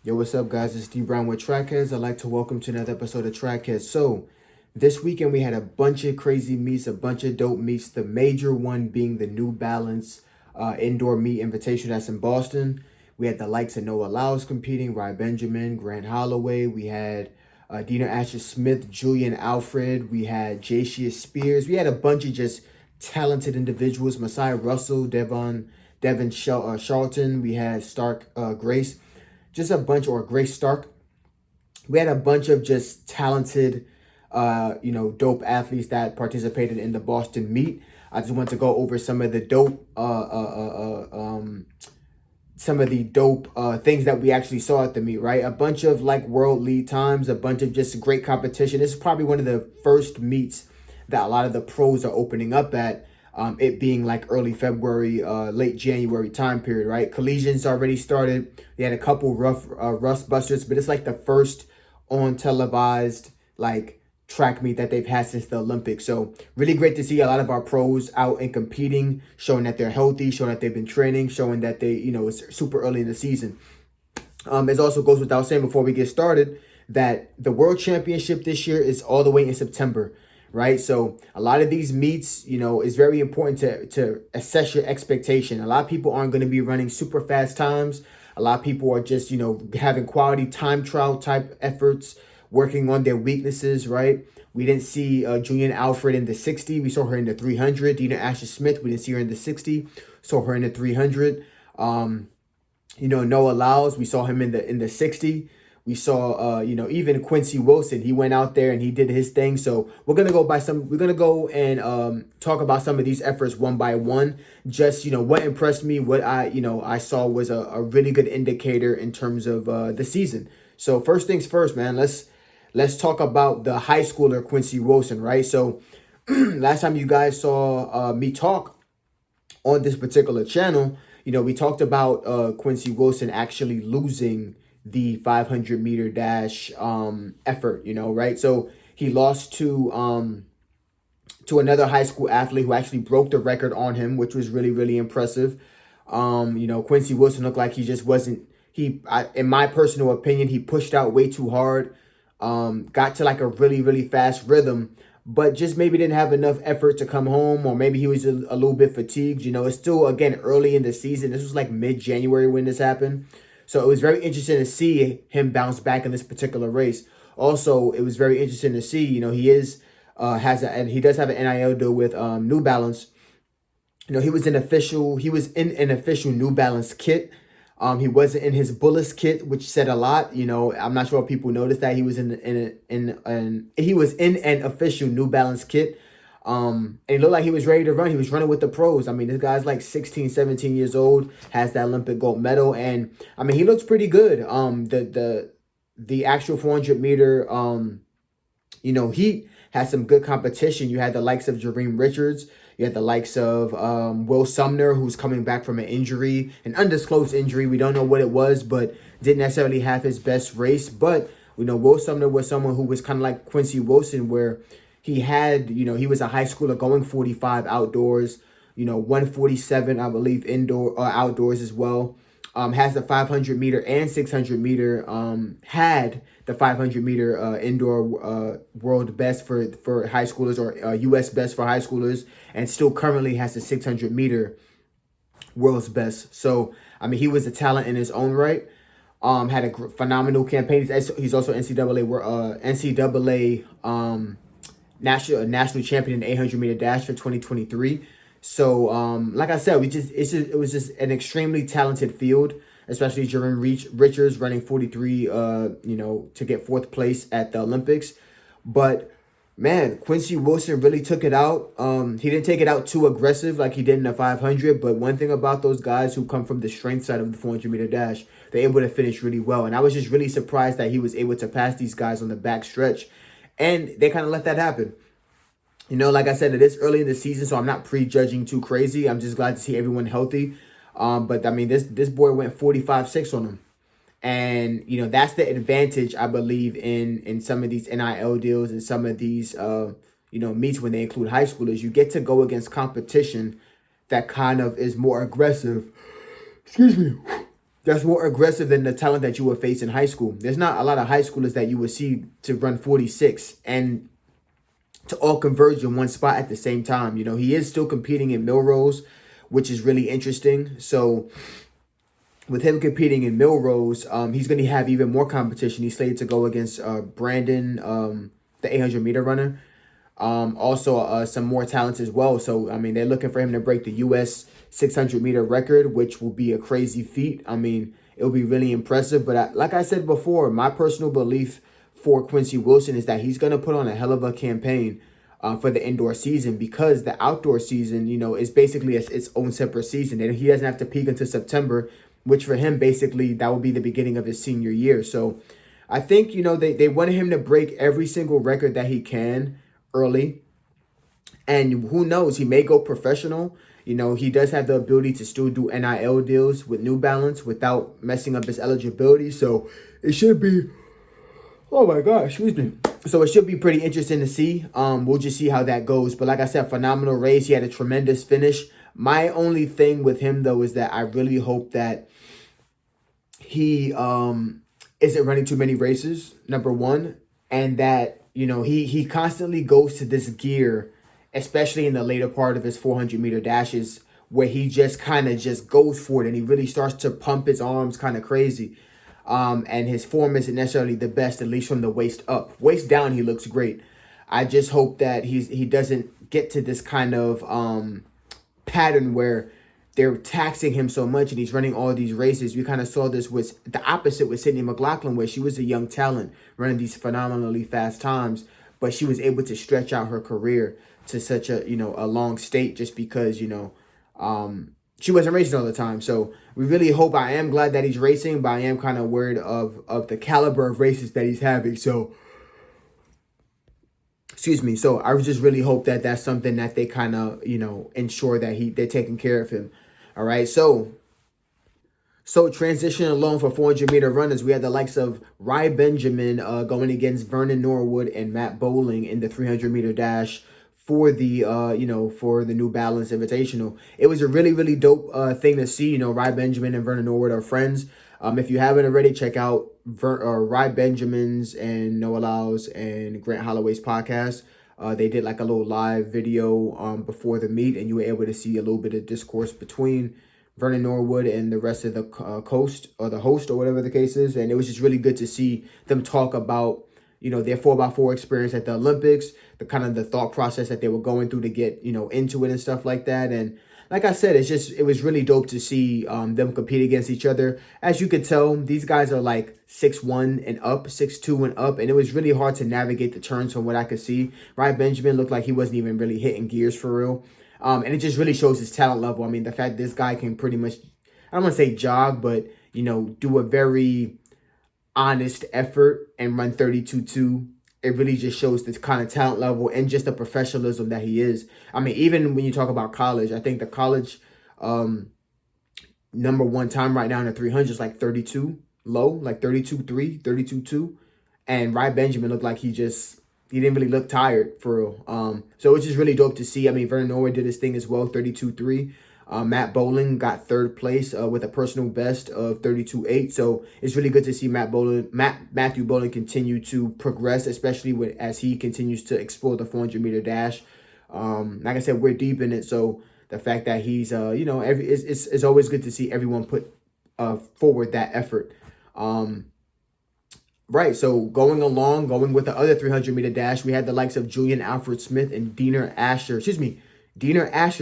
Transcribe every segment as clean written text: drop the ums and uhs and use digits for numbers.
Yo, what's up, guys? It's D Brown with HEADZ. I'd like to welcome to another episode of HEADZ. So, this weekend we had a bunch of crazy meets, a bunch of dope meets. The major one being the New Balance Indoor Meet Invitation that's in Boston. We had the likes of Noah Lyles competing, Rye Benjamin, Grant Holloway. We had Dina Asher Smith, Julian Alfred. We had Jacia Spears. We had a bunch of just talented individuals. Messiah Russell, Charlton. We had Stark Grace. Just a bunch, or Grace Stark. We had a bunch of just talented, dope athletes that participated in the Boston meet. I just want to go over some of the dope, things that we actually saw at the meet, right? A bunch of like world lead times, a bunch of just great competition. This is probably one of the first meets that a lot of the pros are opening up at. It being like early February, late January time period, right? Collegians already started. They had a couple rust busters, but it's like the first on televised like track meet that they've had since the Olympics. So really great to see a lot of our pros out and competing, showing that they're healthy, showing that they've been training, showing that they, it's super early in the season. It also goes without saying before we get started that the World Championship this year is all the way in September, right? So a lot of these meets, is very important to assess your expectation. A lot of people aren't going to be running super fast times. A lot of people are just, having quality time trial type efforts, working on their weaknesses, right? We didn't see Julian Alfred in the 60. We saw her in the 300. Dina Asher Smith, we didn't see her in the 60. Saw her in the 300. Noah Lyles, we saw him in the 60. We saw, even Quincy Wilson, he went out there and he did his thing. So we're going to go and talk about some of these efforts one by one. Just, what impressed me, what I saw was a really good indicator in terms of the season. So first things first, man, let's talk about the high schooler Quincy Wilson, right? So last time you guys saw me talk on this particular channel, we talked about Quincy Wilson actually losing the 500 meter dash effort, right? So he lost to another high school athlete who actually broke the record on him, which was really, really impressive. Quincy Wilson looked like he just wasn't, in my personal opinion, he pushed out way too hard, got to like a really, really fast rhythm, but just maybe didn't have enough effort to come home, or maybe he was a little bit fatigued. It's still, again, early in the season. This was like mid-January when this happened. So it was very interesting to see him bounce back in this particular race. Also, it was very interesting to see, he does have an NIL deal with New Balance. He was in an official New Balance kit. He wasn't in his Bullets kit, which said a lot. I'm not sure if people noticed that he was in an official New Balance kit. And it looked like he was ready to run. He was running with the pros. I mean, this guy's like 16, 17 years old, has that Olympic gold medal. And I mean, he looks pretty good. The actual 400 meter, heat has some good competition. You had the likes of Jareem Richards. You had the likes of Will Sumner, who's coming back from an undisclosed injury. We don't know what it was, but didn't necessarily have his best race. But we know Will Sumner was someone who was kind of like Quincy Wilson, where he had, he was a high schooler going 45 outdoors, 147, I believe, outdoors as well. Has the 500 meter and 600 meter, had the 500 meter indoor world best for high schoolers, or U.S. best for high schoolers, and still currently has the 600 meter world's best. So, I mean, he was a talent in his own right. Had a phenomenal campaign. He's also NCAA national champion in the 800 meter dash for 2023. So, like I said, it was just an extremely talented field, especially Jareem Richards running 43, to get fourth place at the Olympics. But man, Quincy Wilson really took it out. He didn't take it out too aggressive like he did in the 500. But one thing about those guys who come from the strength side of the 400 meter dash, they're able to finish really well. And I was just really surprised that he was able to pass these guys on the back stretch. And they kind of let that happen. Like I said, it is early in the season, so I'm not prejudging too crazy. I'm just glad to see everyone healthy. But I mean, this boy went 45-6 on him. And, that's the advantage, I believe, in some of these NIL deals and some of these, meets when they include high schoolers. You get to go against competition that kind of is more aggressive. Excuse me. that's more aggressive than the talent that you would face in high school. There's not a lot of high schoolers that you would see to run 46 and to all converge in one spot at the same time. You know, he is still competing in Milrose, which is really interesting. So with him competing in Milrose, he's going to have even more competition. He's slated to go against Brandon, the 800-meter runner. Also, some more talents as well. So, I mean, they're looking for him to break the U.S. 600-meter record, which will be a crazy feat. I mean, it'll be really impressive. But like I said before, my personal belief for Quincy Wilson is that he's going to put on a hell of a campaign for the indoor season, because the outdoor season, you know, is basically its own separate season. And he doesn't have to peak until September, which for him, basically, that will be the beginning of his senior year. So I think, you know, they wanted him to break every single record that he can early. And who knows, he may go professional. You know, he does have the ability to still do NIL deals with New Balance without messing up his eligibility. So it should be, oh my God, excuse me. So it should be pretty interesting to see. We'll just see how that goes. But like I said, phenomenal race. He had a tremendous finish. My only thing with him, though, is that I really hope that he isn't running too many races, number one, and that, you know, he constantly goes to this gear, especially in the later part of his 400-meter dashes, where he just kind of just goes for it and he really starts to pump his arms kind of crazy. And his form isn't necessarily the best, at least from the waist up. Waist down, he looks great. I just hope that he doesn't get to this kind of pattern where they're taxing him so much and he's running all these races. We kind of saw this with the opposite with Sydney McLaughlin, where she was a young talent running these phenomenally fast times, but she was able to stretch out her career to such a, you know, a long state just because, you know, she wasn't racing all the time. So we really hope, I am glad that he's racing, but I am kind of worried of the caliber of races that he's having. So, excuse me. So I just really hope that that's something that they kind of, you know, ensure that they're taking care of him. All right. So transition alone for 400-meter runners, we had the likes of Rye Benjamin going against Vernon Norwood and Matt Bowling in the 300-meter dash for the for the New Balance Invitational. It was a really, really dope thing to see. You know, Rye Benjamin and Vernon Norwood are friends. If you haven't already, check out Rye Benjamin's and Noah Lyles and Grant Holloway's podcast. They did like a little live video before the meet, and you were able to see a little bit of discourse between Vernon Norwood and the rest of the host or whatever the case is. And it was just really good to see them talk about, you know, their 4x4 experience at the Olympics, the kind of the thought process that they were going through to get, you know, into it and stuff like that. And like I said, it was really dope to see them compete against each other. As you could tell, these guys are like 6'1" and up, 6'2" and up, and it was really hard to navigate the turns from what I could see. Ryan Benjamin looked like he wasn't even really hitting gears for real. And it just really shows his talent level. I mean, the fact this guy can pretty much, I don't want to say jog, but, you know, do a very honest effort and run 32.2. It really just shows this kind of talent level and just the professionalism that he is. I mean, even when you talk about college, I think the college number one time right now in the 300 is like 32 low, like 32.3, 32.2. And Rye Benjamin looked like he didn't really look tired for real. So it's just really dope to see. I mean, Vernon Norwood did his thing as well, 32.3. Matt Bowling got third place with a personal best of 32.8. So it's really good to see Matthew Bowling continue to progress, especially as he continues to explore the 400-meter dash. Like I said, we're deep in it. So the fact that he's, it's always good to see everyone put forward that effort. Right, so going with the other 300-meter dash, we had the likes of Julian Alfred Smith and Diener Asher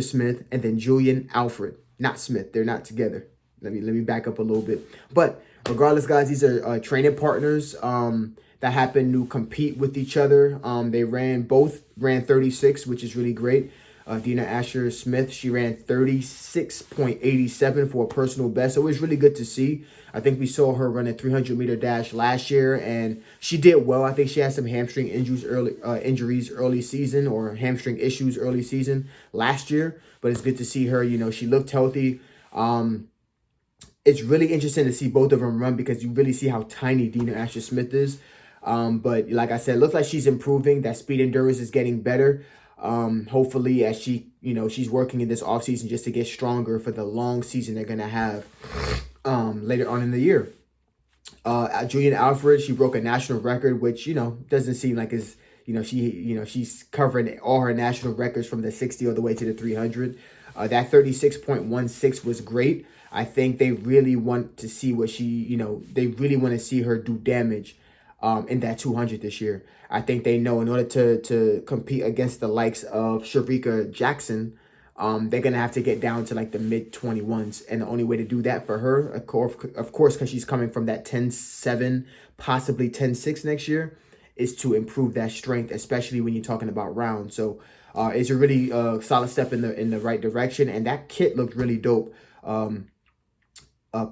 Smith, and then Julian Alfred, not Smith. They're not together. Let me back up a little bit. But regardless, guys, these are training partners that happen to compete with each other. They both ran 36, which is really great. Dina Asher Smith, she ran 36.87 for a personal best. So it was really good to see. I think we saw her run a 300-meter dash last year, and she did well. I think she had some hamstring injuries early season, or hamstring issues early season last year. But it's good to see her. You know, she looked healthy. It's really interesting to see both of them run because you really see how tiny Dina Asher Smith is. But like I said, it looks like she's improving. That speed endurance is getting better. Hopefully as she's working in this offseason just to get stronger for the long season they're going to have. later on in the year. Julian Alfred, she broke a national record, which doesn't seem like is she's covering all her national records from the 60 all the way to the 300. That 36.16 was great. I think they really want to see what they really want to see her do damage in that 200 this year. I think they know in order to compete against the likes of Sharika Jackson, they're gonna have to get down to like the mid 21s, and the only way to do that for her, of course, because she's coming from that 10-7, possibly 10-6 next year, is to improve that strength, especially when you're talking about rounds. So, it's a really solid step in the right direction, and that kit looked really dope.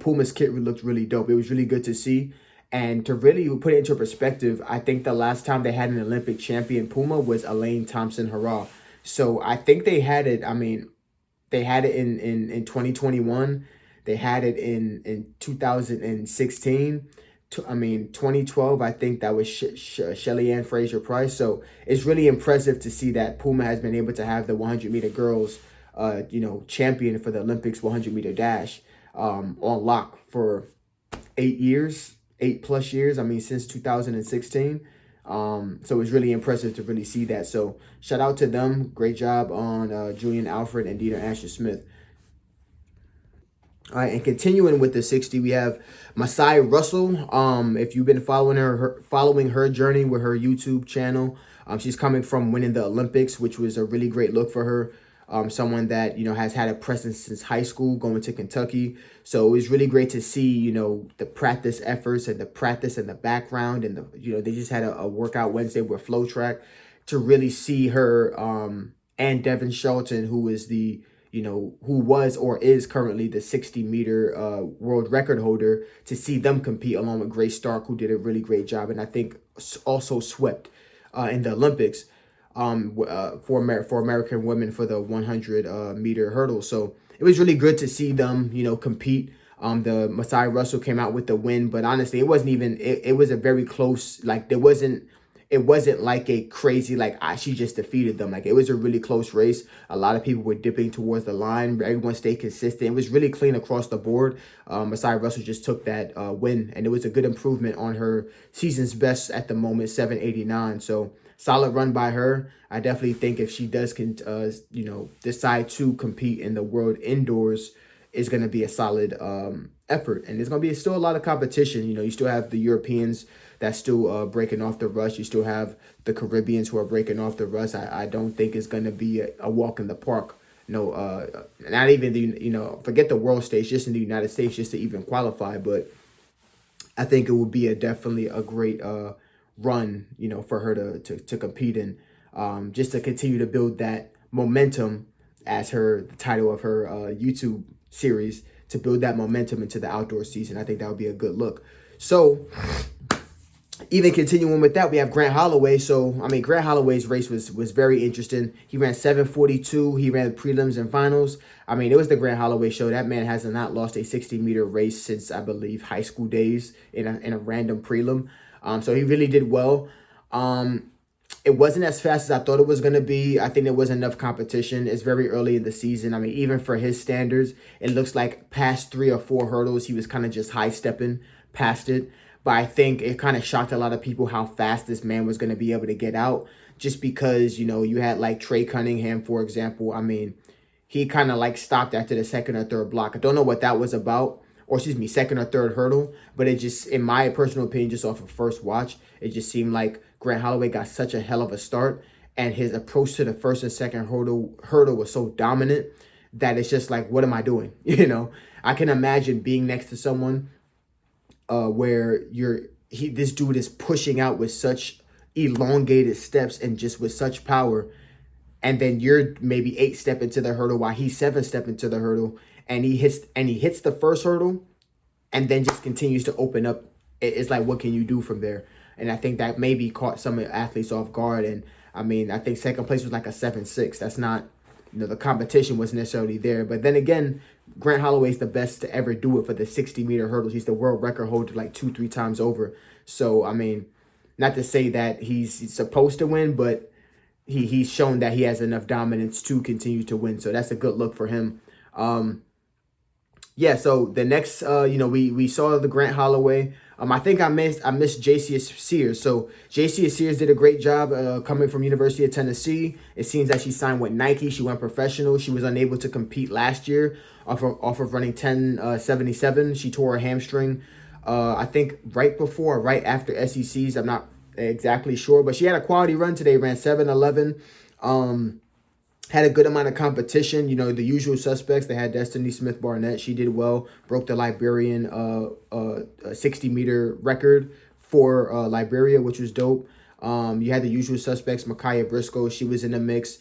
Puma's kit looked really dope. It was really good to see. And to really put it into perspective, I think the last time they had an Olympic champion Puma was Elaine Thompson-Herah. So I think they had it. I mean, they had it in 2021. They had it in 2016. 2012, I think that was Shelly Ann Fraser Price. So it's really impressive to see that Puma has been able to have the 100-meter girls, champion for the Olympics 100-meter dash on lock for 8+ years. I mean, since 2016. So it's really impressive to really see that. So shout out to them. Great job on Julian Alfred and Dina Asher-Smith. All right, and continuing with the 60, we have Masai Russell. If you've been following her journey with her YouTube channel, she's coming from winning the Olympics, which was a really great look for her. Someone that, has had a presence since high school, going to Kentucky. So it was really great to see, the practice efforts and the practice in the background. And, they just had a workout Wednesday with Flow Track to really see her and Devin Shelton, who is who was or is currently the 60-meter world record holder, to see them compete along with Grace Stark, who did a really great job. And I think also swept in the Olympics. For American women for the 100 meter hurdle. So it was really good to see them, compete. The Masai Russell came out with the win, but honestly, it wasn't even, it was a very close, like it wasn't like a crazy, she just defeated them. Like, it was a really close race. A lot of people were dipping towards the line. Everyone stayed consistent. It was really clean across the board. Masai Russell just took that win, and it was a good improvement on her season's best at the moment, 7:89. So solid run by her. I definitely think if she does, decide to compete in the world indoors, it's going to be a solid effort. And there's going to be still a lot of competition. You still have the Europeans that's still breaking off the rush. You still have the Caribbeans who are breaking off the rush. I don't think it's going to be a walk in the park. No, not even forget the world stage, just in the United States, just to even qualify. But I think it would be definitely a great run, for her to compete in, just to continue to build that momentum, as the title of her YouTube series, to build that momentum into the outdoor season. I think that would be a good look. So even continuing with that, we have Grant Holloway. So, Grant Holloway's race was very interesting. He ran 7:42. He ran prelims and finals. It was the Grant Holloway show. That man has not lost a 60-meter race since, I believe, high school days in a random prelim. So he really did well. It wasn't as fast as I thought it was going to be. I think there was enough competition. It's very early in the season. Even for his standards, it looks like past 3 or 4 hurdles, he was kind of just high-stepping past it. But I think it kind of shocked a lot of people how fast this man was going to be able to get out, just because, you had like Trey Cunningham, for example. He kind of stopped after the second or third block. I don't know what that was about, or second or third hurdle, but it just, in my personal opinion, just off of first watch, it just seemed like Grant Holloway got such a hell of a start, and his approach to the first and second hurdle was so dominant that it's just like, what am I doing? I can imagine being next to someone where this dude is pushing out with such elongated steps and just with such power, and then you're maybe 8-step into the hurdle while he's 7-step into the hurdle, and he hits the first hurdle, and then just continues to open up. It's like, what can you do from there? And I think that maybe caught some athletes off guard. And I think second place was like a 7.6. That's not, the competition wasn't necessarily there. But then again, Grant Holloway's the best to ever do it for the 60-meter hurdles. He's the world record holder 2-3 times over. So, not to say that he's supposed to win, but he's shown that he has enough dominance to continue to win. So that's a good look for him. yeah, so the next, we saw the Grant Holloway. I think I missed JC Sears. So JC Sears did a great job coming from University of Tennessee. It seems that she signed with Nike. She went professional. She was unable to compete last year off of running 10:77. She tore her hamstring. I think right before, or right after SECs. I'm not exactly sure, but she had a quality run today. Ran 7:11. Had a good amount of competition. The usual suspects. They had Destiny Smith Barnett. She did well. Broke the Liberian 60-meter record for Liberia, which was dope. You had the usual suspects. Micaiah Briscoe. She was in the mix.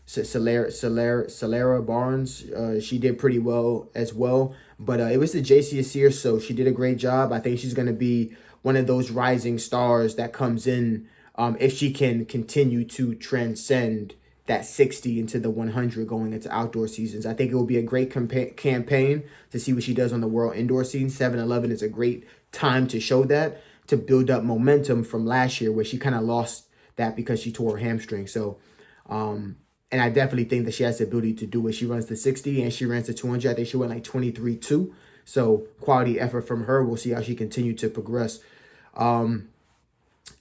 Celera Barnes. She did pretty well as well. But it was the JC Sear, so she did a great job. I think she's going to be one of those rising stars that comes in if she can continue to transcend that 60 into the 100 going into outdoor seasons. I think it will be a great campaign to see what she does on the world indoor scene. 7-11 is a great time to show that, to build up momentum from last year where she kind of lost that because she tore her hamstring. So, and I definitely think that she has the ability to do it. She runs the 60 and she runs the 200. I think she went like 23-2. So quality effort from her. We'll see how she continues to progress.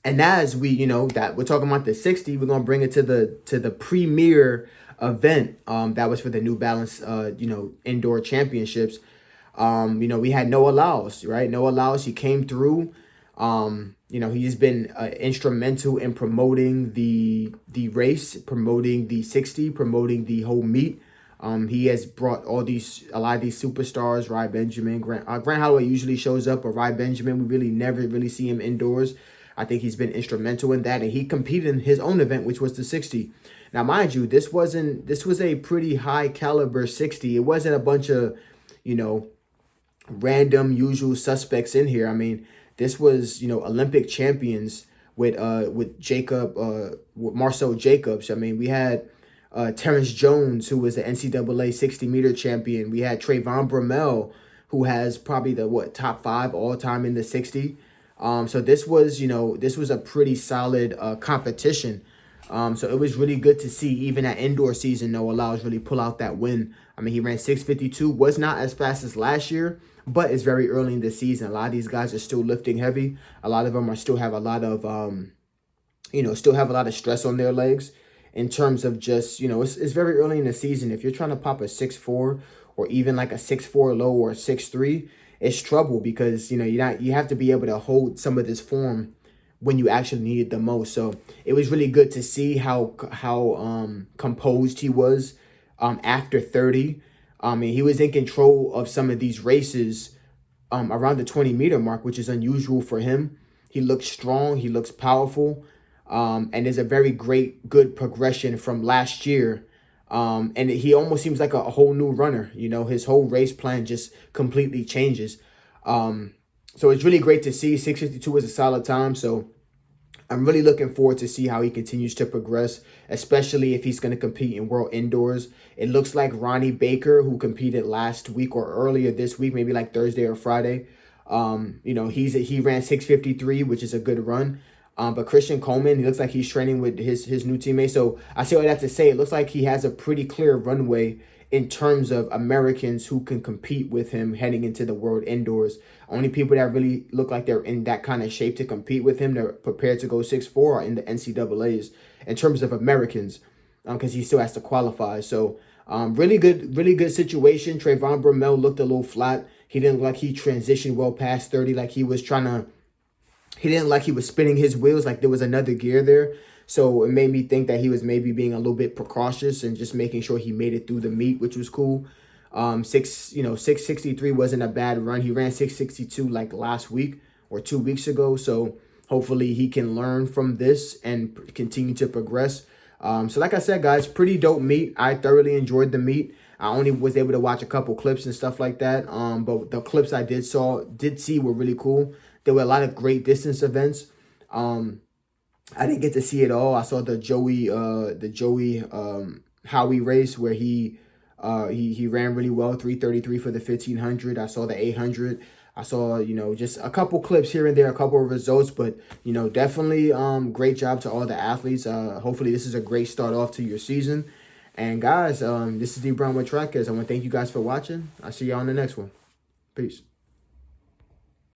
And as that we're talking about the 60, we're gonna bring it to the premier event that was for the New Balance indoor championships. We had Noah Lyles, right? Noah Lyles, he came through. He's been instrumental in promoting the race, promoting the 60, promoting the whole meet. He has brought a lot of these superstars, Rai Benjamin, Grant Holloway usually shows up, but Rai Benjamin, we really never really see him indoors. I think he's been instrumental in that, and he competed in his own event, which was the 60. Now, mind you, this was a pretty high caliber 60. It wasn't a bunch of, random usual suspects in here. I mean, this was, Olympic champions with with Marcel Jacobs. I mean, we had Terrence Jones, who was the NCAA 60-meter champion. We had Trayvon Bromell, who has probably the top 5 all time in the 60. So this was a pretty solid competition. So it was really good to see, even at indoor season, Noah Lyles really pull out that win. I mean, he ran 6:52, was not as fast as last year, but it's very early in the season. A lot of these guys are still lifting heavy. A lot of them still have a lot of stress on their legs in terms of just, it's very early in the season. If you're trying to pop a 6'4", or even like a 6'4" low or a 6'3", it's trouble because, you have to be able to hold some of this form when you actually need it the most. So it was really good to see how composed he was after 30. He was in control of some of these races around the 20-meter mark, which is unusual for him. He looks strong. He looks powerful. And there's a very good progression from last year. And he almost seems like a whole new runner. His whole race plan just completely changes. So it's really great to see. 6:52 is a solid time. So I'm really looking forward to see how he continues to progress, especially if he's going to compete in World Indoors. It looks like Ronnie Baker, who competed last week or earlier this week, maybe like Thursday or Friday. He ran 6:53, which is a good run. But Christian Coleman, he looks like he's training with his new teammate. So I say all that to say, it looks like he has a pretty clear runway in terms of Americans who can compete with him heading into the World Indoors. Only people that really look like they're in that kind of shape to compete with him, they're prepared to go 6'4", are in the NCAAs in terms of Americans, because he still has to qualify. So really good situation. Trayvon Bromell looked a little flat. He didn't look like he transitioned well past 30, like he was he didn't like he was spinning his wheels, like there was another gear there. So it made me think that he was maybe being a little bit precautious and just making sure he made it through the meet, which was cool. 6:63 wasn't a bad run. He ran 6:62 like last week or 2 weeks ago. So hopefully he can learn from this and continue to progress. So like I said, guys, pretty dope meet. I thoroughly enjoyed the meet. I only was able to watch a couple clips and stuff like that. But the clips I did see were really cool. There were a lot of great distance events. I didn't get to see it all. I saw the Joey Howie race where he ran really well, 3:33 for the 1500. I saw the 800. I saw, just a couple clips here and there, a couple of results, but, definitely great job to all the athletes. Hopefully this is a great start off to your season. And guys, this is D Brown with Trackers. I want to thank you guys for watching. I'll see y'all on the next one. Peace.